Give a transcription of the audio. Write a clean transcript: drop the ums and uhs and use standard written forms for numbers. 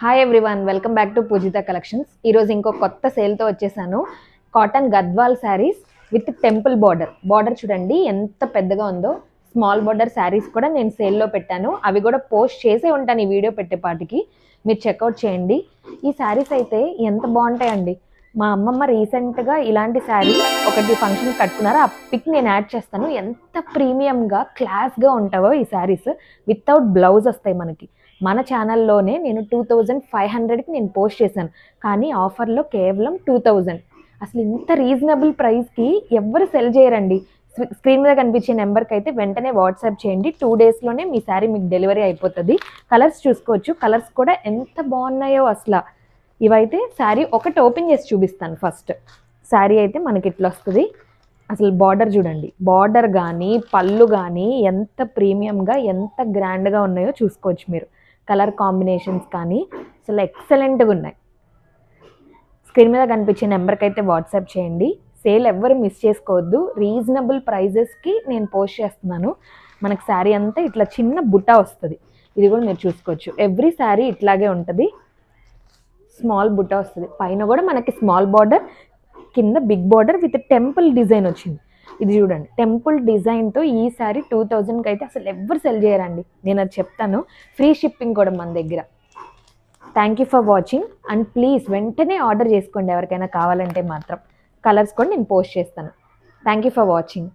Hi everyone, welcome back to Poojitha collections. ఈరోజు ఇంకో కొత్త సేల్తో వచ్చేసాను. Cotton Gadwal sarees with temple border చూడండి ఎంత పెద్దగా ఉందో. స్మాల్ బార్డర్ శారీస్ కూడా నేను సేల్లో పెట్టాను. అవి కూడా పోస్ట్ చేసే ఉంటాను ఈ వీడియో పెట్టేపాటికి. మీరు చెక్అవుట్ చేయండి. ఈ శారీస్ అయితే ఎంత బాగుంటాయండి. మా అమ్మమ్మ రీసెంట్గా ఇలాంటి శారీ ఒకటి ఫంక్షన్ కట్టుకున్నారు. ఆ పిక్ నేను యాడ్ చేస్తాను. ఎంత ప్రీమియంగా క్లాస్గా ఉంటావో ఈ శారీస్. వితౌట్ బ్లౌజ్ వస్తాయి మనకి. మన ఛానల్లోనే నేను 2500కి నేను పోస్ట్ చేశాను, కానీ ఆఫర్లో కేవలం 2000. అసలు ఇంత రీజనబుల్ ప్రైస్కి ఎవ్వరు సెల్ చేయరండి. స్క్రీన్ మీద కనిపించే నెంబర్కి అయితే వెంటనే వాట్సాప్ చేయండి. 2 డేస్లోనే మీ శారీ మీకు డెలివరీ అయిపోతుంది. కలర్స్ చూసుకోవచ్చు. కలర్స్ కూడా ఎంత బాగున్నాయో అసలు. ఇవైతే శారీ ఒకటి ఓపెన్ చేసి చూపిస్తాను. ఫస్ట్ శారీ అయితే మనకి ఇట్లా వస్తుంది. అసలు బార్డర్ చూడండి. బార్డర్ కానీ పళ్ళు కానీ ఎంత ప్రీమియంగా ఎంత గ్రాండ్గా ఉన్నాయో చూసుకోవచ్చు మీరు. కలర్ కాంబినేషన్స్ కానీ అసలు ఎక్సలెంట్గా ఉన్నాయి. స్క్రీన్ మీద కనిపించే నెంబర్కి అయితే వాట్సాప్ చేయండి. సేల్ ఎవ్వరు మిస్ చేసుకోవద్దు. రీజనబుల్ ప్రైజెస్కి నేను పోస్ట్ చేస్తున్నాను. మనకు శారీ అంతా ఇట్లా చిన్న బుట్ట వస్తుంది. ఇది కూడా మీరు చూసుకోవచ్చు. ఎవ్రీ శారీ ఇట్లాగే ఉంటుంది. స్మాల్ బుట్ట వస్తుంది. పైన కూడా మనకి స్మాల్ బార్డర్, కింద big border with temple design వచ్చింది. ఇది చూడండి, టెంపుల్ డిజైన్తో ఈ శారీ 2000కి అయితే అసలు ఎవ్వరు సెల్ చేయరండి. నేను అది చెప్తాను. ఫ్రీ షిప్పింగ్ కూడా మన దగ్గర. Thank you for watching and please వెంటనే ఆర్డర్ చేసుకోండి ఎవరికైనా కావాలంటే మాత్రం. కలర్స్ కూడా నేను పోస్ట్ చేస్తాను. Thank you for watching.